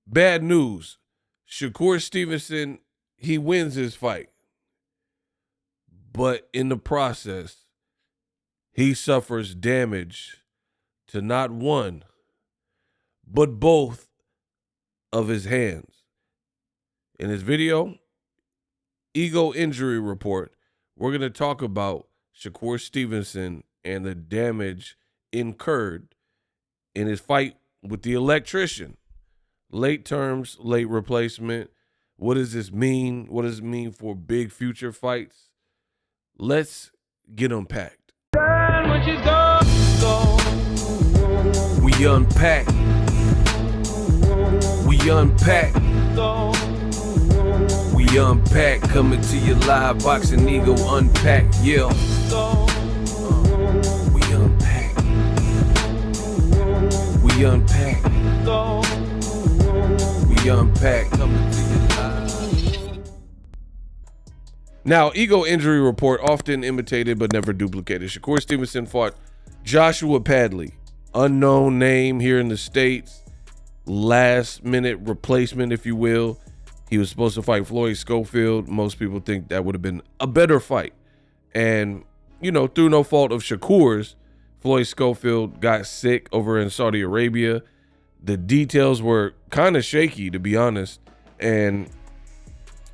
Bad news. Shakur Stevenson, he wins his fight. But in the process, he suffers damage to not one, but both of his hands. In this video, Ego Injury Report, we're going to talk about Shakur Stevenson and the damage incurred in his fight with the Electrician. Late terms, late replacement. What does this mean? What does it mean for big future fights? Let's get unpacked. We unpack. We unpack. We unpack. Coming to you live, Boxing Ego Unpack. Yeah. We unpack. We unpack. We unpack. Coming to you live. Now, Ego Injury Report, often imitated but never duplicated. Shakur Stevenson fought Joshua Padley, unknown name here in the States, last minute replacement, if you will. He was supposed to fight Floyd Schofield. Most people think that would have been a better fight. And, you know, through no fault of Shakur's, Floyd Schofield got sick over in Saudi Arabia. The details were kind of shaky, to be honest. And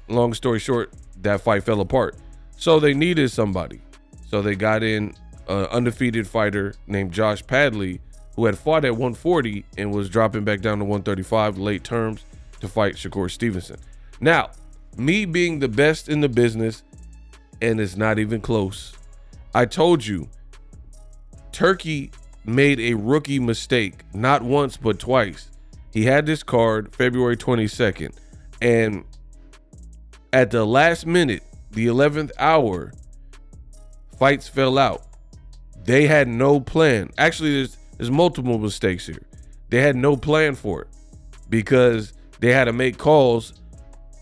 long story short, that fight fell apart. So they needed somebody. So they got in an undefeated fighter named Josh Padley, who had fought at 140 and was dropping back down to 135 late terms to fight Shakur Stevenson. Now, me being the best in the business, and it's not even close, I told you, Turkey made a rookie mistake, not once, but twice. He had this card February 22nd, and at the last minute, the 11th hour, fights fell out. They had no plan. Actually, there's multiple mistakes here. They had no plan for it because they had to make calls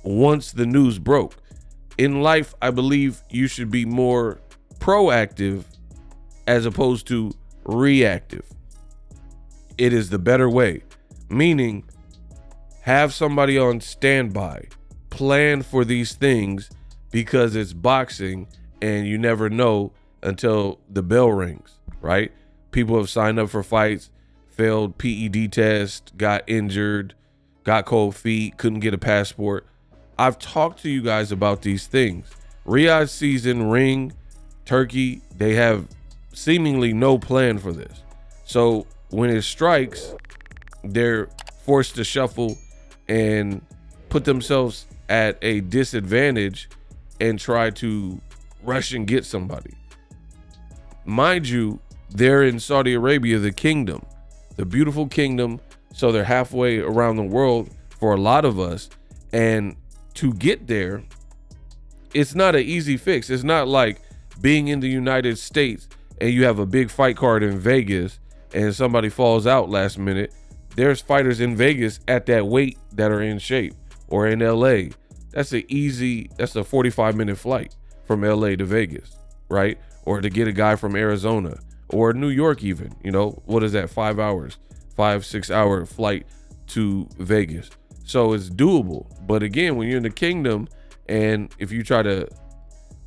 once the news broke. In life, I believe you should be more proactive as opposed to reactive. It is the better way, meaning have somebody on standby, plan for these things because it's boxing and you never know until the bell rings, right? People have signed up for fights, failed PED test, got injured, got cold feet, couldn't get a passport. I've talked to you guys about these things. Riyadh season, ring, Turkey, they have seemingly no plan for this. So when it strikes, they're forced to shuffle and put themselves at a disadvantage and try to rush and get somebody. Mind you, they're in Saudi Arabia, the kingdom, the beautiful kingdom. So they're halfway around the world for a lot of us. And to get there, it's not an easy fix. It's not like being in the United States and you have a big fight card in Vegas and somebody falls out last minute. There's fighters in Vegas at that weight that are in shape, or in LA. That's a 45-minute flight from LA to Vegas, right? Or to get a guy from Arizona or New York even, you know, what is that? 5 hours, 5-6 hour flight to Vegas. So it's doable. But again, when you're in the kingdom and if you try to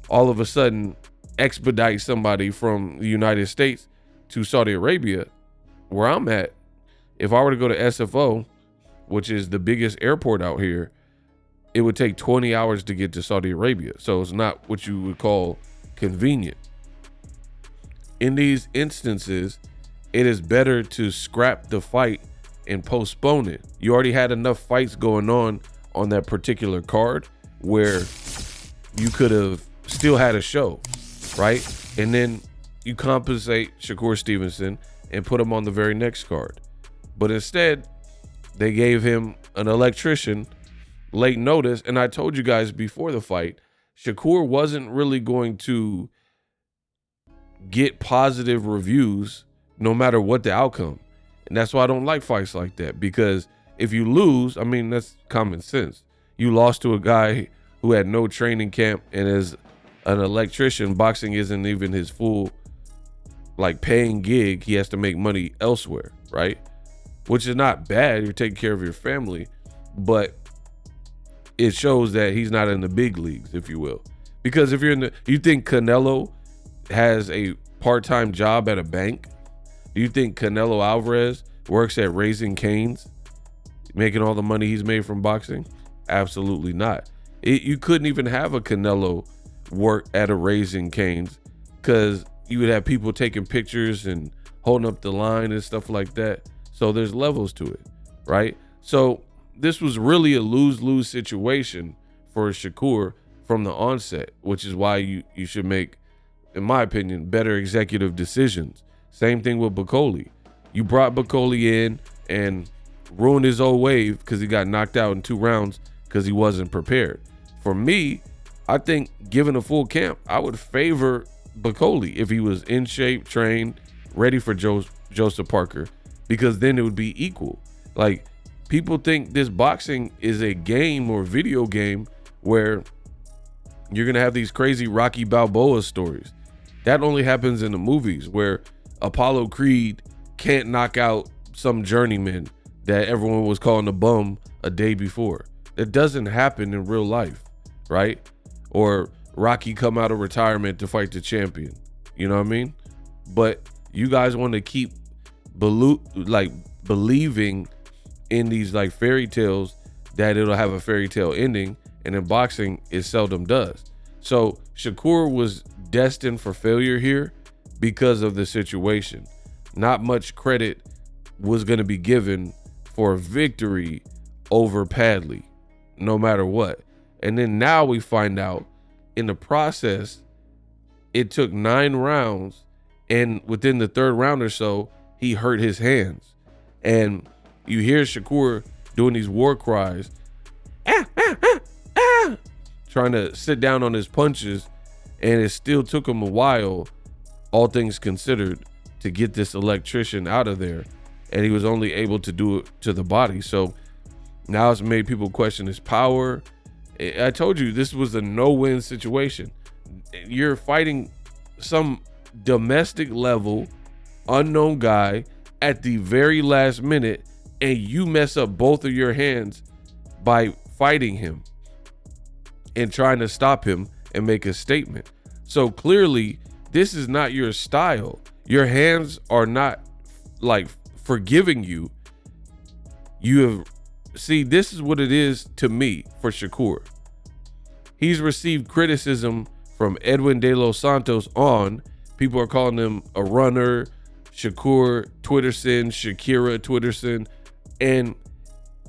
all of a sudden expedite somebody from the United States to Saudi Arabia, where I'm at, if I were to go to SFO, which is the biggest airport out here, it would take 20 hours to get to Saudi Arabia. So it's not what you would call convenient. In these instances, it is better to scrap the fight and postpone it. You already had enough fights going on that particular card where you could have still had a show, right? And then you compensate Shakur Stevenson and put him on the very next card. But instead, they gave him an Electrician late notice. And I told you guys before the fight, Shakur wasn't really going to get positive reviews no matter what the outcome. And that's why I don't like fights like that, because if you lose, I mean, that's common sense. You lost to a guy who had no training camp, and as an electrician, boxing isn't even his full paying gig. He has to make money elsewhere, right? Which is not bad. You're taking care of your family. but it shows that he's not in the big leagues, if you will. Because if you think Canelo has a part-time job at a bank? Do you think Canelo Alvarez works at Raising Cane's, making all the money he's made from boxing? Absolutely not. You couldn't even have a Canelo work at a Raising Cane's, because you would have people taking pictures and holding up the line and stuff like that. So there's levels to it, right? So this was really a lose-lose situation for Shakur from the onset, which is why you should make, in my opinion, better executive decisions. Same thing with Bakole. You brought Bakole in and ruined his old wave because he got knocked out in 2 rounds because he wasn't prepared. For me, I think given a full camp, I would favor Bakole if he was in shape, trained, ready for Joseph Parker, because then it would be equal. Like, people think this boxing is a game or video game where you're going to have these crazy Rocky Balboa stories. That only happens in the movies where Apollo Creed can't knock out some journeyman that everyone was calling a bum a day before. That doesn't happen in real life, right? Or Rocky come out of retirement to fight the champion. You know what I mean? But you guys want to keep believing in these like fairy tales that it'll have a fairy tale ending, and in boxing it seldom does. So Shakur was destined for failure here because of the situation. Not much credit was going to be given for a victory over Padley, no matter what. And then now we find out in the process, it took 9 rounds, and within the 3rd round or so, he hurt his hands. And you hear Shakur doing these war cries, trying to sit down on his punches, and it still took him a while, all things considered, to get this electrician out of there. And he was only able to do it to the body. So now it's made people question his power. I told you this was a no-win situation. You're fighting some domestic level unknown guy at the very last minute, and you mess up both of your hands by fighting him and trying to stop him and make a statement. So clearly this is not your style. Your hands are not like forgiving you. See, this is what it is to me for Shakur. He's received criticism from Edwin De Los Santos on. People are calling him a runner, Shakur Twitterson, Shakira Twitterson. And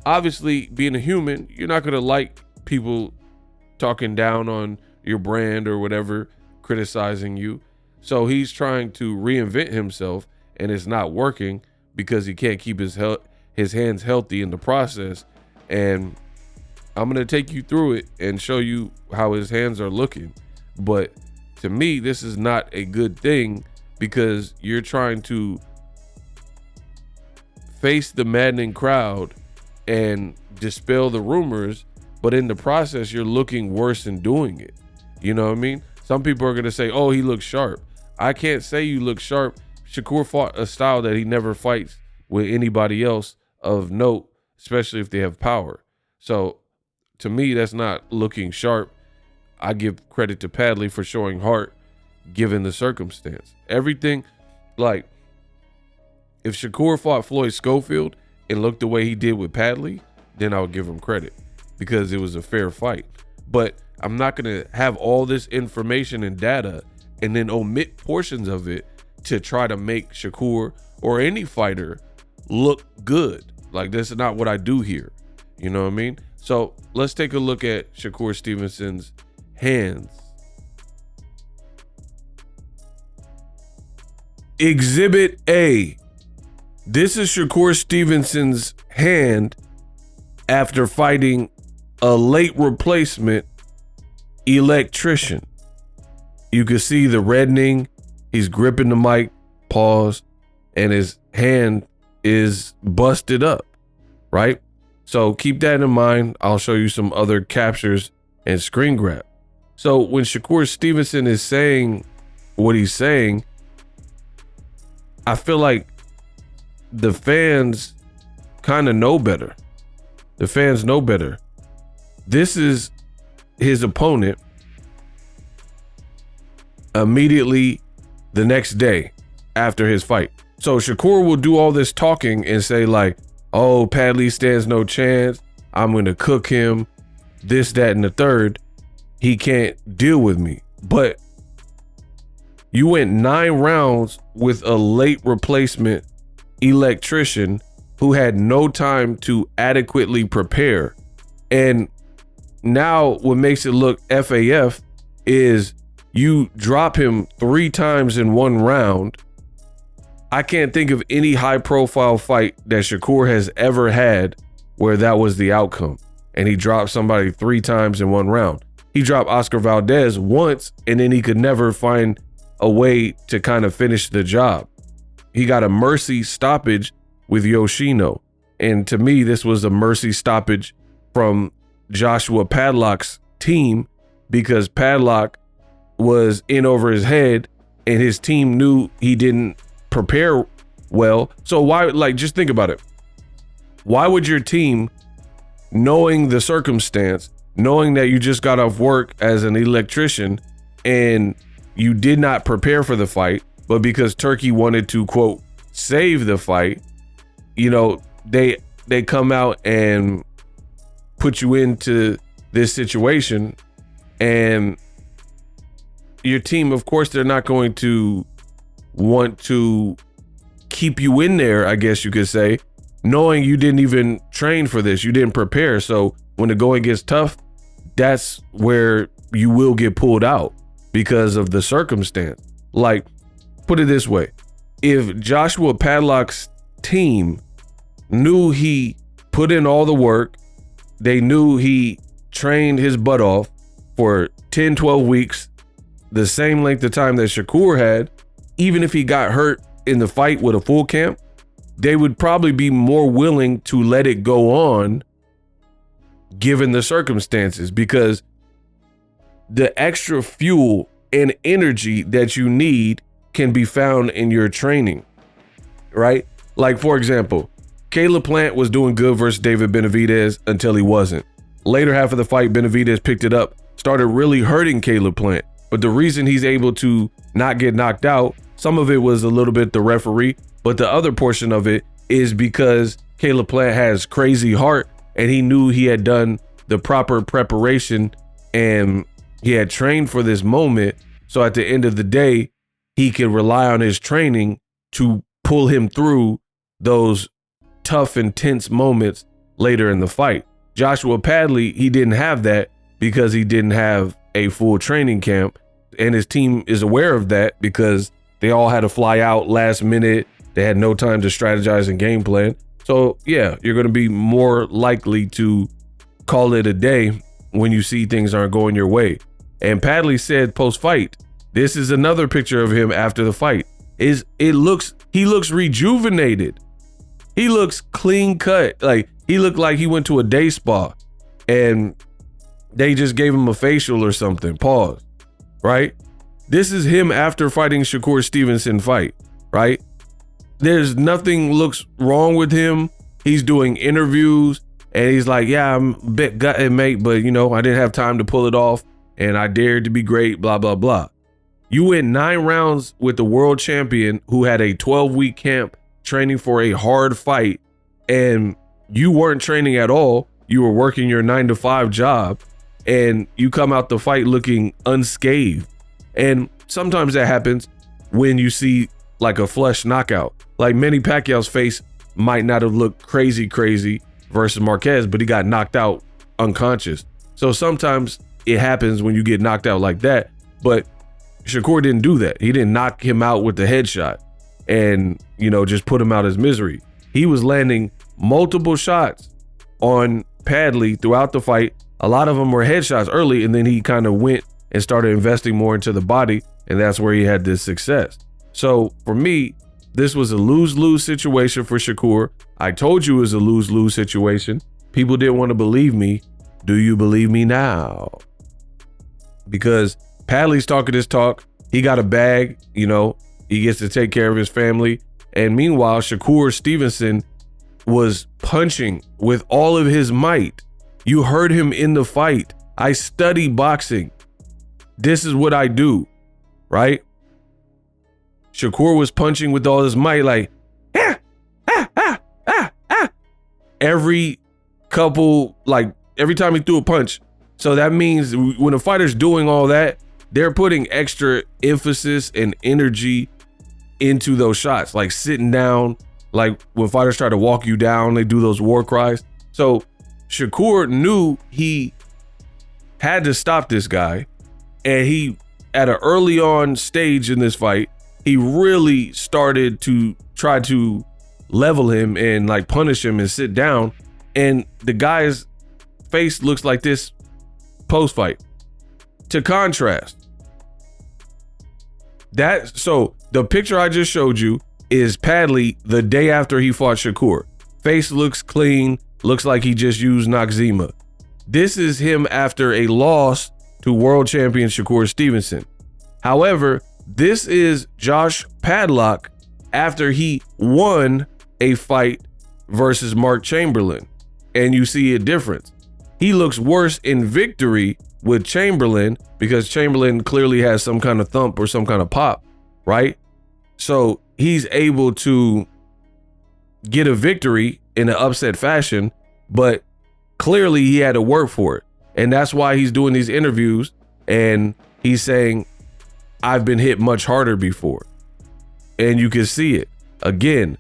obviously, being a human, you're not going to like people talking down on your brand or whatever, criticizing you. So he's trying to reinvent himself, and it's not working because he can't keep his hands healthy in the process. And I'm going to take you through it and show you how his hands are looking. But to me, this is not a good thing because you're trying to face the maddening crowd and dispel the rumors, but in the process, you're looking worse in doing it. You know what I mean? Some people are going to say, oh, he looks sharp. I can't say you look sharp. Shakur fought a style that he never fights with anybody else of note, especially if they have power. So to me, that's not looking sharp. I give credit to Padley for showing heart given the circumstance. Everything, like, if Shakur fought Floyd Schofield and looked the way he did with Padley, then I would give him credit because it was a fair fight. But I'm not going to have all this information and data and then omit portions of it to try to make Shakur or any fighter look good. Like, this is not what I do here. You know what I mean? So let's take a look at Shakur Stevenson's hands. Exhibit A. This is Shakur Stevenson's hand after fighting a late replacement, Electrician. You can see the reddening. He's gripping the mic, pause, and his hand is busted up, right? So keep that in mind. I'll show you some other captures and screen grab. So when Shakur Stevenson is saying what he's saying, I feel like the fans kind of know better. The fans know better. This is his opponent immediately the next day after his fight. So Shakur will do all this talking and say like, oh, Padley stands no chance. I'm going to cook him, this, that, and the third. He can't deal with me. But you went 9 rounds with a late replacement Electrician who had no time to adequately prepare. And now what makes it look FAF is you drop him 3 times in 1 round. I can't think of any high profile fight that Shakur has ever had where that was the outcome. And he dropped somebody 3 times in 1 round. He dropped Oscar Valdez once and then he could never find a way to kind of finish the job. He got a mercy stoppage with Yoshino. And to me, this was a mercy stoppage from Joshua Padlock's team because Padlock was in over his head and his team knew he didn't prepare well. So why, like, just think about it. Why would your team, knowing the circumstance, knowing that you just got off work as an electrician and you did not prepare for the fight, but because Turkey wanted to, quote, save the fight, you know, they come out and put you into this situation, and your team, of course, they're not going to want to keep you in there, I guess you could say, knowing you didn't even train for this, you didn't prepare. So when the going gets tough, that's where you will get pulled out because of the circumstance. Like, put it this way. If Joshua Padlock's team knew he put in all the work, they knew he trained his butt off for 10, 12 weeks, the same length of time that Shakur had, even if he got hurt in the fight with a full camp, they would probably be more willing to let it go on given the circumstances, because the extra fuel and energy that you need can be found in your training, right? Like, for example, Caleb Plant was doing good versus David Benavidez until he wasn't. Later half of the fight, Benavidez picked it up, started really hurting Caleb Plant. But the reason he's able to not get knocked out, some of it was a little bit the referee, but the other portion of it is because Caleb Plant has crazy heart and he knew he had done the proper preparation and he had trained for this moment. So at the end of the day, he could rely on his training to pull him through those tough, intense moments later in the fight. Joshua Padley, he didn't have that because he didn't have a full training camp, and his team is aware of that because they all had to fly out last minute. They had no time to strategize and game plan. So yeah, you're going to be more likely to call it a day when you see things aren't going your way. And Padley said post-fight, this is another picture of him after the fight. He looks rejuvenated. He looks clean cut. Like, he looked like he went to a day spa and they just gave him a facial or something. Pause. Right? This is him after fighting Shakur Stevenson fight, right? There's nothing looks wrong with him. He's doing interviews and he's like, yeah, I'm a bit gutted, mate, but you know, I didn't have time to pull it off and I dared to be great, blah, blah, blah. You went 9 rounds with the world champion who had a 12-week camp training for a hard fight, and you weren't training at all. You were working your 9-to-5 job, and you come out the fight looking unscathed. And sometimes that happens when you see like a flush knockout. Like Manny Pacquiao's face might not have looked crazy versus Marquez, but he got knocked out unconscious. So sometimes it happens when you get knocked out like that, but Shakur didn't do that. He didn't knock him out with the headshot and, you know, just put him out as misery. He was landing multiple shots on Padley throughout the fight. A lot of them were headshots early, and then he kind of went and started investing more into the body, and that's where he had this success. So for me, this was a lose-lose situation for Shakur. I told you it was a lose-lose situation. People didn't want to believe me. Do you believe me now? Because Padley's talking his talk. He got a bag, you know, he gets to take care of his family. And meanwhile, Shakur Stevenson was punching with all of his might. You heard him in the fight. I study boxing. This is what I do, right? Shakur was punching with all his might, like, ah, ah, ah, ah, ah. Every couple, like every time he threw a punch. So that means when a fighter's doing all that, they're putting extra emphasis and energy into those shots, like sitting down, like when fighters try to walk you down, they do those war cries. So Shakur knew he had to stop this guy, and he, at an early on stage in this fight, he really started to try to level him and like punish him and sit down. And the guy's face looks like this post-fight. To contrast, so the picture I just showed you is Padley the day after he fought Shakur. Face looks clean, looks like he just used Noxzema. This is him after a loss to world champion Shakur Stevenson. However, this is Josh Padlock after he won a fight versus Mark Chamberlain. And you see a difference. He looks worse in victory with Chamberlain because Chamberlain clearly has some kind of thump or some kind of pop, right? So he's able to get a victory in an upset fashion, but clearly he had to work for it. And that's why he's doing these interviews and he's saying, I've been hit much harder before. And you can see it. Again,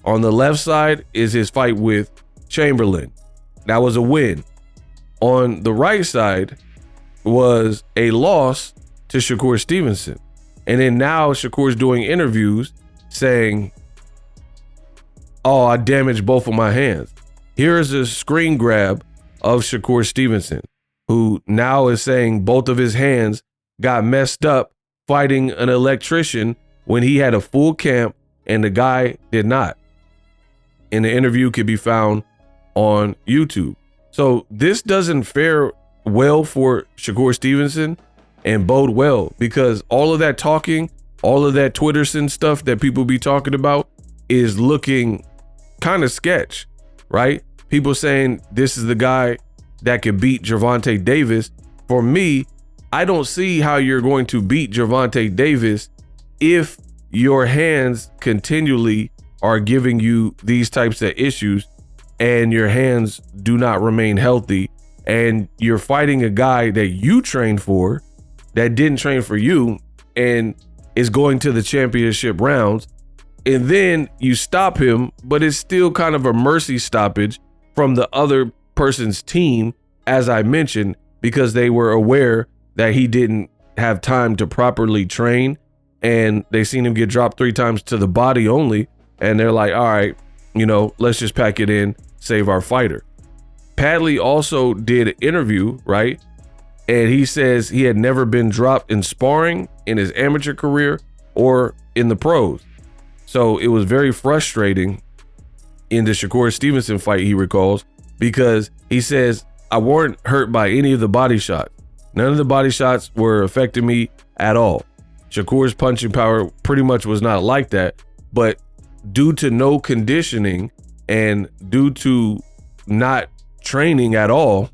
on the left side is his fight with Chamberlain. That was a win. On the right side was a loss to Shakur Stevenson. And then now Shakur's doing interviews saying, oh, I damaged both of my hands. Here is a screen grab of Shakur Stevenson, who now is saying both of his hands got messed up fighting an electrician when he had a full camp and the guy did not. And the interview can be found on YouTube. So this doesn't fare well for Shakur Stevenson and bode well, because all of that talking, all of that Twitterson stuff that people be talking about is looking kind of sketch, right? People saying this is the guy that could beat Gervonta Davis. For me, I don't see how you're going to beat Gervonta Davis if your hands continually are giving you these types of issues and your hands do not remain healthy, and you're fighting a guy that you trained for that didn't train for you and is going to the championship rounds, and then you stop him, but it's still kind of a mercy stoppage from the other person's team, as I mentioned, because they were aware that he didn't have time to properly train, and they seen him get dropped 3 times to the body only, and they're like, all right, you know, let's just pack it in, save our fighter. Padley also did an interview, right? And he says he had never been dropped in sparring in his amateur career or in the pros. So it was very frustrating in the Shakur Stevenson fight, he recalls, because he says, I weren't hurt by any of the body shots. None of the body shots were affecting me at all. Shakur's punching power pretty much was not like that, but due to no conditioning and due to not training at all,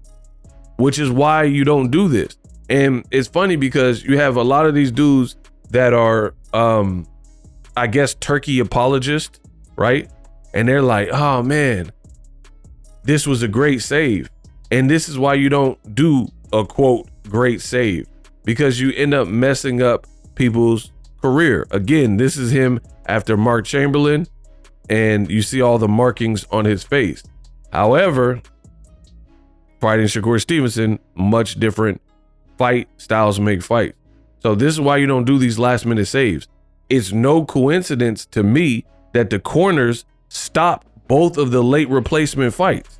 which is why you don't do this. And it's funny because you have a lot of these dudes that are, I guess, turkey apologists, right? And they're like, oh man, this was a great save. And this is why you don't do a quote great save, because you end up messing up people's career. Again, this is him after Mark Chamberlain, and you see all the markings on his face. However, fighting Shakur Stevenson, much different. Fight styles make fights. So this is why you don't do these last minute saves. It's no coincidence to me that the corners stopped both of the late replacement fights.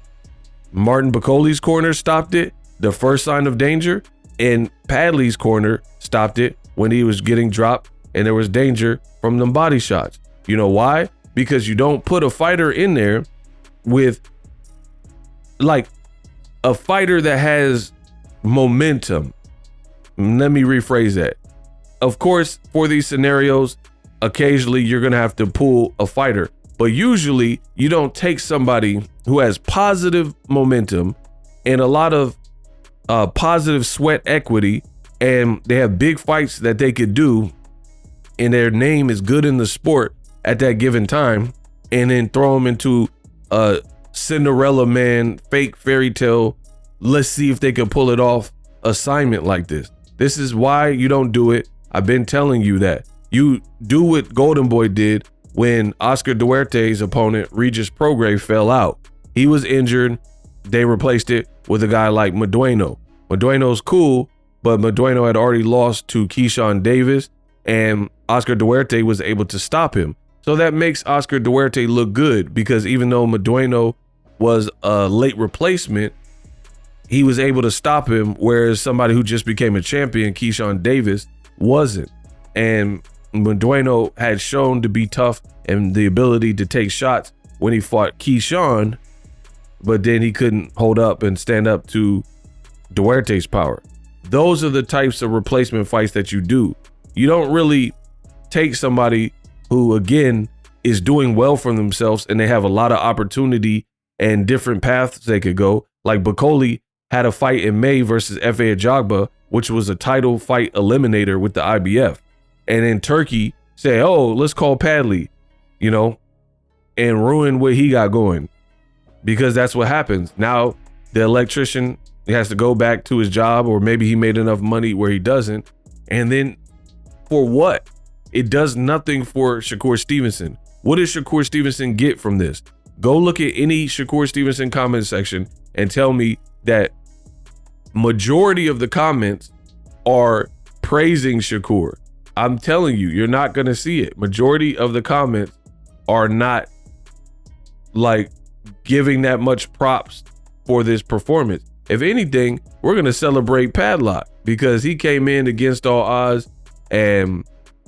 Martin Bacoli's corner stopped it, the first sign of danger, and Padley's corner stopped it when he was getting dropped and there was danger from them body shots. You know why? Because you don't put a fighter in there with like a fighter that has momentum. Let me rephrase that. Of course, for these scenarios, occasionally you're going to have to pull a fighter, But usually you don't take somebody who has positive momentum and a lot of positive sweat equity, and they have big fights that they could do, and their name is good in the sport at that given time, and then throw them into a Cinderella man, fake fairy tale, let's see if they can pull it off assignment like this. This is why you don't do it. I've been telling you that. You do what Golden Boy did when Oscar Duarte's opponent, Regis Prograis, fell out. He was injured. They replaced it with a guy like Madueno. Madueno's cool, but Madueno had already lost to Keyshawn Davis, and Oscar Duarte was able to stop him. So that makes Oscar Duarte look good, because even though Madueno was a late replacement, he was able to stop him, whereas somebody who just became a champion, Keyshawn Davis, wasn't. And Madueno had shown to be tough and the ability to take shots when he fought Keyshawn, but then he couldn't hold up and stand up to Duarte's power. Those are the types of replacement fights that you do. You don't really take somebody who, again, is doing well for themselves and they have a lot of opportunity and different paths they could go. Like Bakoli had a fight in May versus Efe Ajagba, which was a title fight eliminator with the IBF. And then Turkey say, oh, let's call Padley, you know, and ruin what he got going, because that's what happens. Now the electrician has to go back to his job, or maybe he made enough money where he doesn't. And then for what? It does nothing for Shakur Stevenson. What does Shakur Stevenson get from this? Go look at any Shakur Stevenson comment section and tell me that majority of the comments are praising Shakur. I'm telling you, you're not going to see it. Majority of the comments are not like giving that much props for this performance. If anything, we're going to celebrate Padlock, because he came in against all odds and,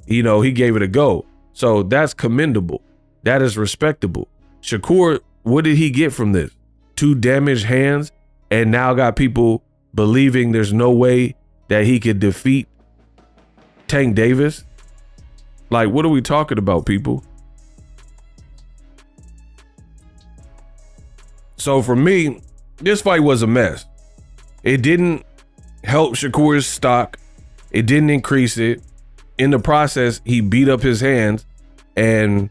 you know, he gave it a go. So that's commendable. That is respectable. Shakur, what did he get from this? 2 damaged hands, and now got people believing there's no way that he could defeat Tank Davis. Like, what are we talking about, people? So for me, this fight was a mess. It didn't help Shakur's stock. It didn't increase it. In the process, he beat up his hands, and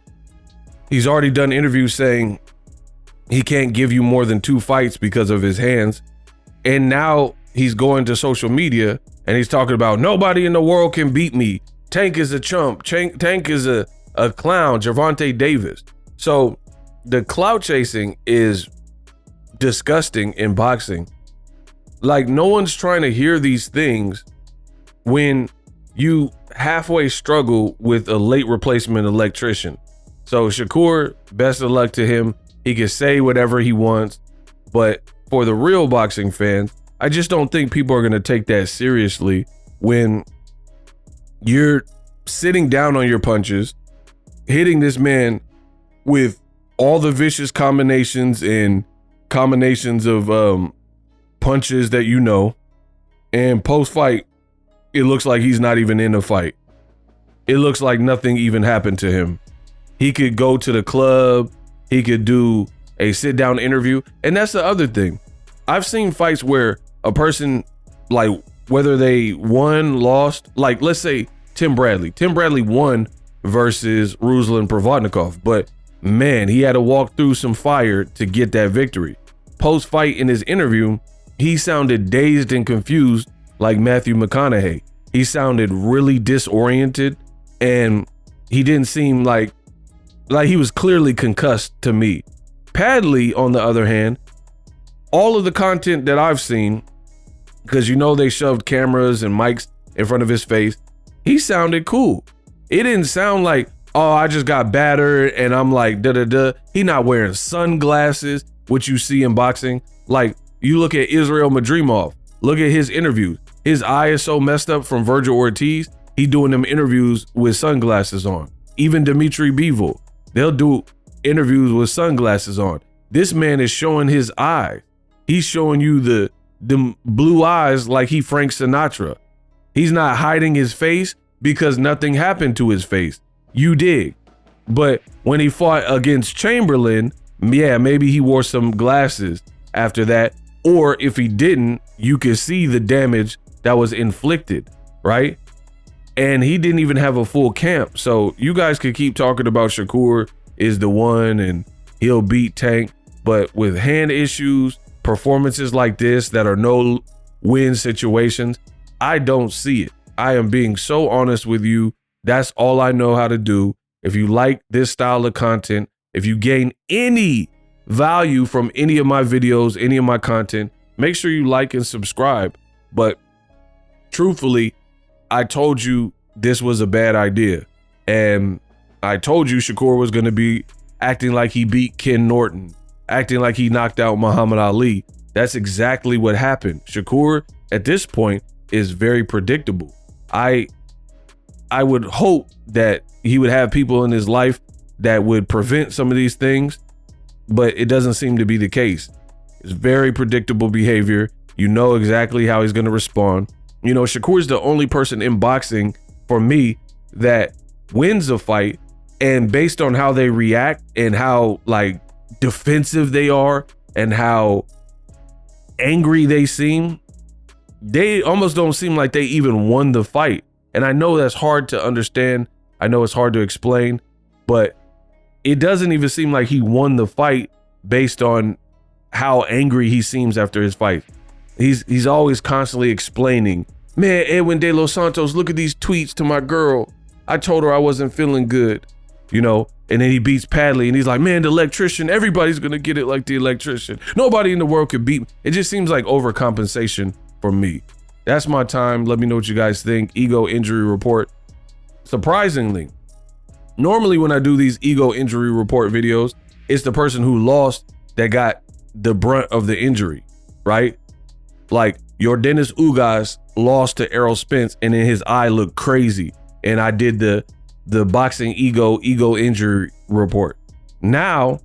he's already done interviews saying he can't give you more than 2 fights because of his hands. And now he's going to social media and he's talking about nobody in the world can beat me. Tank is a chump. Tank is a clown. Gervonta Davis. So the clout chasing is disgusting in boxing. Like, no one's trying to hear these things when you halfway struggle with a late replacement electrician. So Shakur, best of luck to him. He can say whatever he wants, but for the real boxing fans, I just don't think people are going to take that seriously when you're sitting down on your punches, hitting this man with all the vicious combinations and combinations of punches that you know, and post-fight, it looks like he's not even in the fight. It looks like nothing even happened to him. He could go to the club, he could do a sit-down interview, and that's the other thing. I've seen fights where a person, like, whether they won, lost, like, let's say Tim Bradley. Tim Bradley won versus Ruslan Provodnikov, but man, he had to walk through some fire to get that victory. Post-fight in his interview, he sounded dazed and confused like Matthew McConaughey. He sounded really disoriented, and he didn't seem like he was clearly concussed to me. Padley, on the other hand, all of the content that I've seen, because you know they shoved cameras and mics in front of his face, he sounded cool. It didn't sound like, oh, I just got battered and I'm like da-da-da. He not wearing sunglasses, which you see in boxing. Like, you look at Israel Madrimov, look at his interviews. His eye is so messed up from Virgil Ortiz, he doing them interviews with sunglasses on. Even Dimitri Bivol, they'll do interviews with sunglasses on. This man is showing his eyes. He's showing you the blue eyes like he Frank Sinatra. He's not hiding his face because nothing happened to his face. You dig? But when he fought against Chamberlain, yeah, maybe he wore some glasses after that. Or if he didn't, you could see the damage that was inflicted, right? And he didn't even have a full camp. So you guys could keep talking about Shakur is the one and he'll beat Tank. But with hand issues, performances like this that are no win situations, I don't see it. I am being so honest with you. That's all I know how to do. If you like this style of content, if you gain any value from any of my videos, any of my content, make sure you like and subscribe. But truthfully, I told you this was a bad idea. And I told you Shakur was going to be acting like he beat Ken Norton, acting like he knocked out Muhammad Ali. That's exactly what happened. Shakur at this point is very predictable. I would hope that he would have people in his life that would prevent some of these things, but it doesn't seem to be the case. It's very predictable behavior. You know exactly how he's going to respond. You know, Shakur is the only person in boxing for me that wins a fight, and based on how they react and how like defensive they are and how angry they seem, they almost don't seem like they even won the fight. And I know that's hard to understand. I know it's hard to explain, but it doesn't even seem like he won the fight based on how angry he seems after his fight. He's always constantly explaining, man, Edwin De Los Santos, look at these tweets to my girl. I told her I wasn't feeling good, you know, and then he beats Padley and he's like, man, the Electrician, everybody's going to get it like the Electrician. Nobody in the world could beat me. It just seems like overcompensation for me. That's my time. Let me know what you guys think. Ego injury report. Surprisingly, normally when I do these ego injury report videos, it's the person who lost that got the brunt of the injury, right? Like your Dennis Ugas lost to Errol Spence and then his eye looked crazy. And I did the boxing ego injury report. Now,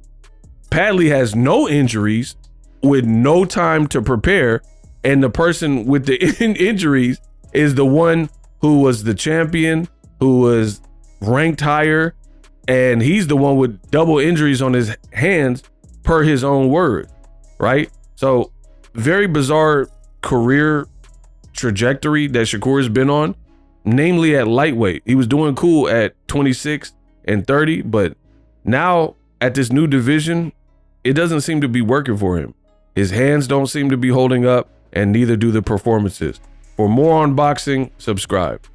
Padley has no injuries with no time to prepare. And the person with the injuries is the one who was the champion, who was ranked higher, and he's the one with double injuries on his hands per his own word, right? So very bizarre career trajectory that Shakur has been on, namely at lightweight. He was doing cool at 26 and 30, but now at this new division, it doesn't seem to be working for him. His hands don't seem to be holding up, and neither do the performances. For more on boxing, subscribe.